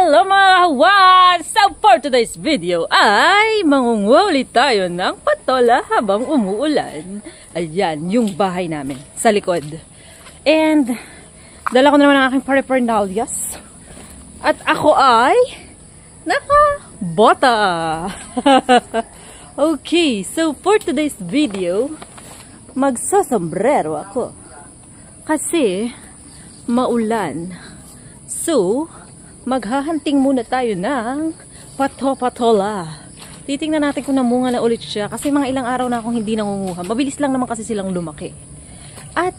Hello mga kawan! So for today's video ay mangunguha ulit tayo ng patola habang umuulan. Ayan, yung bahay namin sa likod. And dala ko na naman ang aking paraphernalia. At ako ay nakabota. Okay, so for today's video, magsasombrero ako. Kasi maulan. So, maghahunting muna tayo ng patola. Titingnan natin kung namunga na ulit siya. Kasi mga ilang araw na akong hindi nangunguha. Mabilis lang naman kasi silang lumaki. At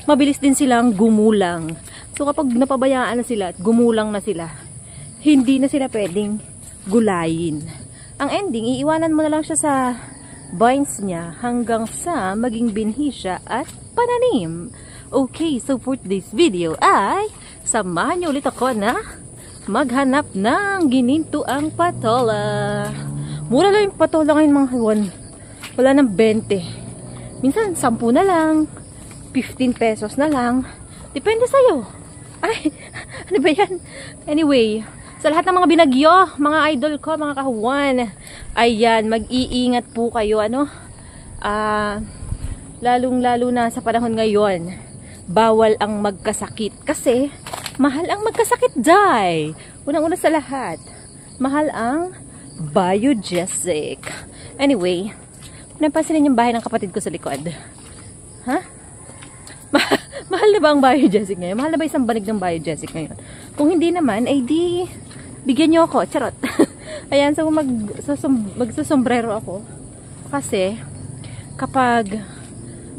mabilis din silang gumulang. So kapag napabayaan na sila at gumulang na sila, hindi na sila pwedeng gulayin. Ang ending, iiwanan mo na lang siya sa vines niya hanggang sa maging binhi siya at pananim. Okay, so for today's video ay samahan niyo ulit ako na maghanap ng ginintuang patola. Mura lang yung patola ngayon mga kawan. Wala ng 20. Minsan 10 na lang, 15 pesos na lang. Depende sa'yo. Ay, ano ba yan? Anyway, sa lahat ng mga binagyo, mga idol ko, mga kawan, ayan, mag-iingat po kayo, lalong-lalo na sa panahon ngayon. Bawal ang magkasakit kasi mahal ang magkasakit, day. Unang-una sa lahat, mahal ang Biogesic. Anyway, napansin yung bahay ng kapatid ko sa likod. Ha? Mahal na ba ang Biogesic ngayon? Mahal na ba isang banig ng Biogesic ngayon? Kung hindi naman, ay di bigyan nyo ako. Charot. Ayan, so magsusombrero ako. Kasi kapag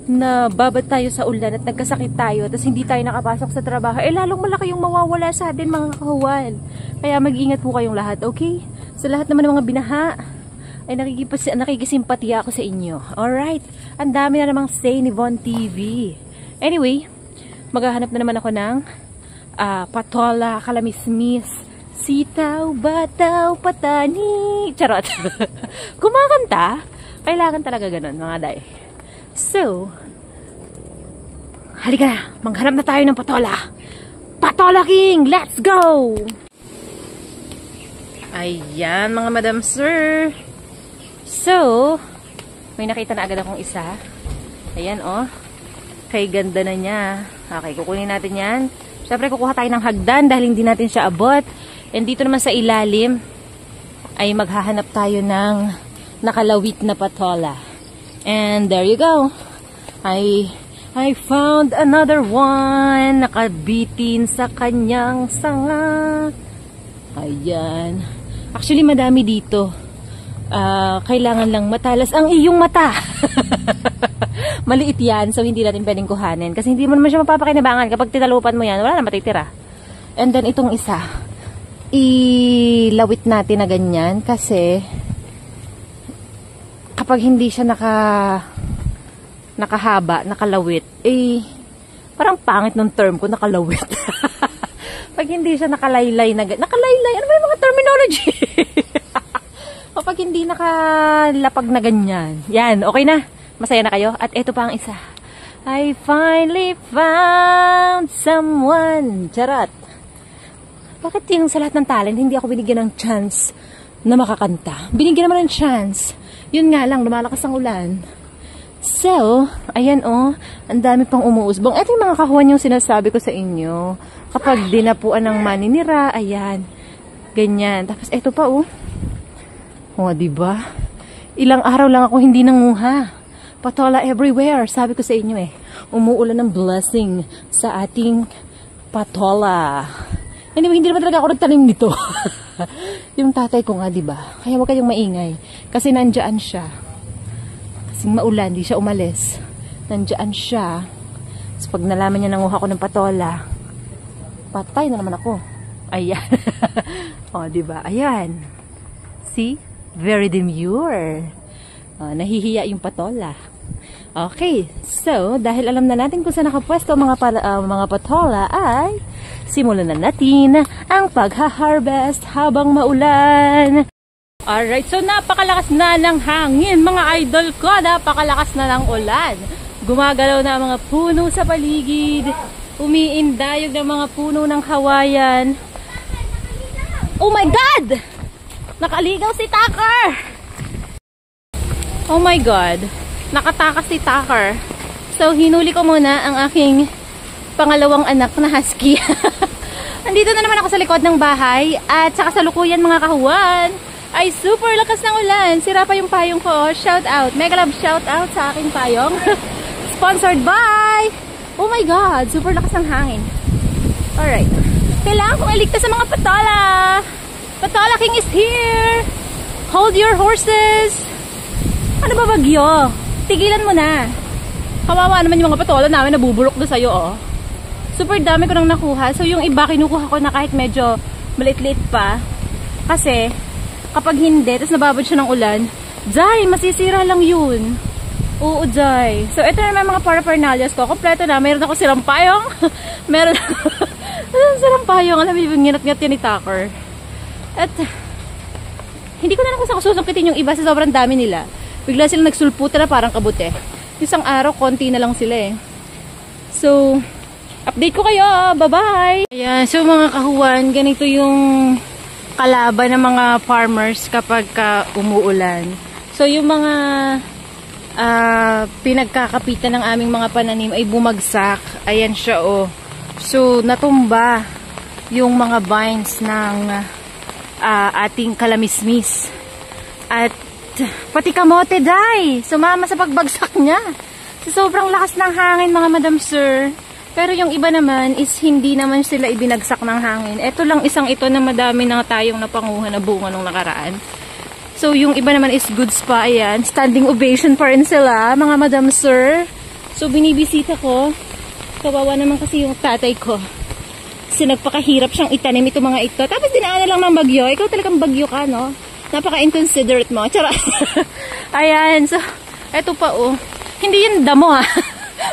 nababad tayo sa ulan at nagkasakit tayo tapos hindi tayo nakapasok sa trabaho, lalong malaki yung mawawala sa atin mga kawan. Kaya mag-ingat po kayong lahat, okay? Sa lahat naman ng mga binaha ay nakikisimpatiya ako sa inyo. Alright? Ang dami na namang say ni Von TV. Anyway, maghahanap na naman ako ng patola, kalamismis, sitaw, bataw, patani. Charot. Kumakanta? Kailangan talaga ganun mga day. So, halika na, maghanap na tayo ng patola. Patola King, let's go! Ayan mga madam sir. So, may nakita na agad akong isa. Ayan oh, kay ganda na niya. Okay, kukunin natin yan. Siyempre kukuha tayo ng hagdan dahil hindi natin siya abot. And dito naman sa ilalim ay maghahanap tayo ng nakalawit na patola. And there you go. I found another one. Nakabitin sa kanyang sanga. Ayan. Actually, madami dito. Kailangan lang matalas ang iyong mata. Maliit yan, so hindi natin pwedeng kuhanin. Kasi hindi mo naman siya mapapakinabangan. Kapag tinalupan mo yan, wala na matitira. And then, itong isa, ilawit natin na ganyan. Kasi kapag hindi siya nakahaba, nakalawit, parang pangit ng term ko, nakalawit. Pag hindi siya nakalaylay nakalaylay, ano ba yung mga terminology? Kapag hindi nakalapag na ganyan. Yan, okay na. Masaya na kayo. At ito pa ang isa. I finally found someone. Charot. Bakit yung sa lahat ng talent, hindi ako binigyan ng chance na makakanta? Binigyan naman ng chance. Yun nga lang, lumalakas ang ulan. So, ayan oh, ang dami pang umuusbong. Ito yung mga kahuan yung sinasabi ko sa inyo. Kapag dinapuan ng maninira, ayan, ganyan. Tapos ito pa oh. Oh, diba? Ilang araw lang ako hindi nanguha. Patola everywhere, sabi ko sa inyo eh. Umuulan ng blessing sa ating patola. Anyway, hindi naman talaga ako nagtanim nito. Yung tatay ko nga, diba? Kaya huwag kayong maingay. Kasi nandyan siya. Kasing maulan, di siya umalis. Nandyan siya. So, pag nalaman niya nanguha ko ng patola, patay na naman ako. Ayan. O, diba? Ayan. See? Very demure. O, nahihiya yung patola. Okay. So, dahil alam na natin kung saan nakapwesto mga patola ay simulan na natin ang pagha-harvest habang maulan. Alright, so napakalakas na ng hangin mga idol ko. Napakalakas na ng ulan. Gumagalaw na ang mga puno sa paligid. Umiindayog ng mga puno ng kawayan. Oh my God! Nakaligaw si Tucker! Oh my God! Nakatakas si Tucker. So, hinuli ko muna ang aking pangalawang anak na husky. Andito na naman ako sa likod ng bahay. At sa kasalukuyan mga kahuwan, ay super lakas ng ulan. Sira pa yung payong ko. Shout out. Mega love shout out sa aking payong. Sponsored by... Oh my God! Super lakas ng hangin. Alright. Kailangan kong iligtas sa mga patola. Patola King is here. Hold your horses. Ano ba bagyo? Tigilan mo na. Kawawa naman yung mga patola namin, nabubulok na sa'yo, oh. Super dami ko nang nakuha. So, yung iba, kinukuha ko na kahit medyo maliit-liit pa. Kasi, kapag hindi, tapos nababad siya ng ulan, Jai, masisira lang yun. Oo, Jai. So, ito na mga paraphernalia ko. Kompleto na. Meron ako silang payong. Meron silang payong. Alam mo, yung nginat-ngat yan ni Tucker. At, hindi ko na lang kung saan susungkitin yung iba sa sobrang dami nila. Bigla silang nagsulputa na parang kabute. Isang araw, konti na lang sila eh. So, update ko kayo. Bye-bye! Ayan, so mga kahuwan, ganito yung kalaban ng mga farmers kapag umuulan. So, yung mga pinagkakapitan ng aming mga pananim ay bumagsak. Ayan siya, oh. So, natumba yung mga vines ng ating kalamismis. At pati kamote, Day, sumama sa pagbagsak niya. So, sobrang lakas ng hangin, mga Madam Sir. Pero yung iba naman is hindi naman sila ibinagsak ng hangin. Ito lang isang ito na madami na tayong napanguha na bunga nung nakaraan. So, yung iba naman is goods pa. Ayan, standing ovation pa rin sila, mga Madam Sir. So, binibisita ko. Kawawa naman kasi yung tatay ko. Kasi nagpakahirap siyang itanim ito mga ito. Tapos dinaanan lang ng bagyo. Ikaw talagang bagyo ka, no? Napaka-inconsiderate mo. Charot. Ayan. So, eto pa, oh. Hindi yun damo, ha.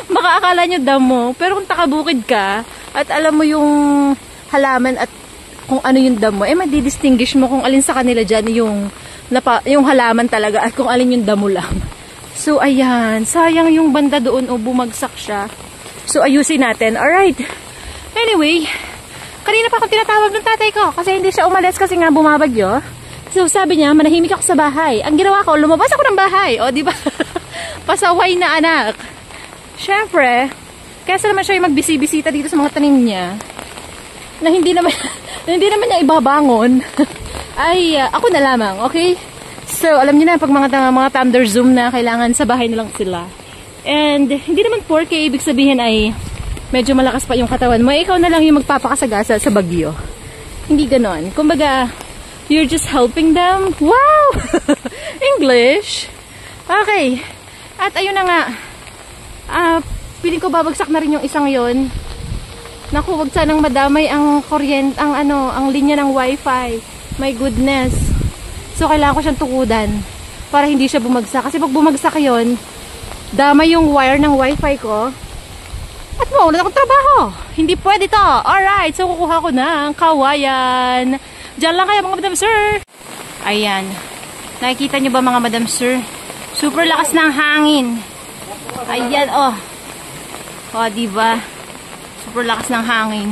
Baka akala nyo damo. Pero kung takabukid ka, at alam mo yung halaman at kung ano yung damo, eh, madidistinguish mo kung alin sa kanila dyan yung halaman talaga at kung alin yung damo lang. So, ayan. Sayang yung banda doon, oh, bumagsak siya. So, ayusin natin. Alright. Anyway, kanina pa akong tinatawag ng tatay ko kasi hindi siya umalis kasi nga bumabagyo. So, sabi niya, manahimik ako sa bahay. Ang ginawa ko, lumabas ako ng bahay. O, di ba? Pasaway na anak. Siyempre, kesa naman siya yung magbisi-bisita dito sa mga tanim niya na hindi naman niya ibabangon. Ay, ako na lamang, okay? So, alam niyo na, pag mga thunder zoom na, kailangan sa bahay na lang sila. And, hindi naman 4K, ibig sabihin ay medyo malakas pa yung katawan mo. Ikaw na lang yung magpapakasagasa sa bagyo. Hindi ganon. Kumbaga, you're just helping them. Wow! English. Okay. At ayun na nga. Piling ko babagsak na rin yung isang yon. Naku, wag sanang madamay ang kuryente, ang linya ng wifi. My goodness. So, kailangan ko siyang tukudan para hindi siya bumagsak. Kasi pag bumagsak yon, damay yung wire ng wifi ko. At maulan akong trabaho. Hindi pwede to. Alright, so kukuha ko ng kawayan. Diyan lang kayo mga Madam Sir. Ayan. Nakikita nyo ba mga Madam Sir? Super lakas ng hangin. Ayan, oh. Oh, diba? Super lakas ng hangin.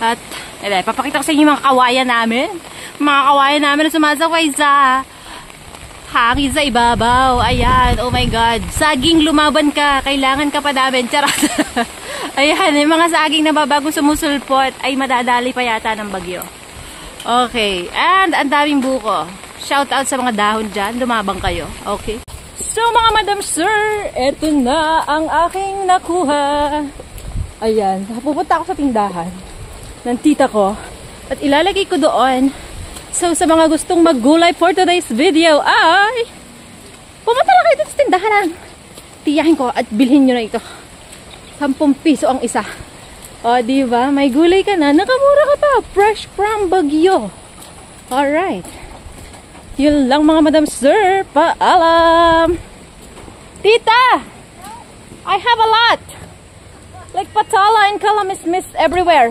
At, papakita ko sa inyo mga kawayan namin. Mga kawayan namin na sumasaway sa hangin sa ibabaw. Ayan, oh my God. Saging, lumaban ka. Kailangan ka pa namin. Charot. Ayan, yung mga saging na babagong sumusulpot ay madadali pa yata ng bagyo. Okay, and ang daming buko. Shout out sa mga dahon dyan. Lumabang kayo. Okay. So mga Madam Sir, eto na ang aking nakuha. Ayan, pupunta ako sa tindahan ng tita ko at ilalagay ko doon. So sa mga gustong maggulay for today's video ay pumunta na kayo dito sa tindahan. Tiyahin ko at bilhin nyo na ito. 10 piso ang isa. O, diba? May gulay ka na. Nakamura ka pa. Fresh from Baguio. Alright. Yun lang mga Madam Sir. Paalam. Tita! I have a lot. Like patala and calamismis everywhere.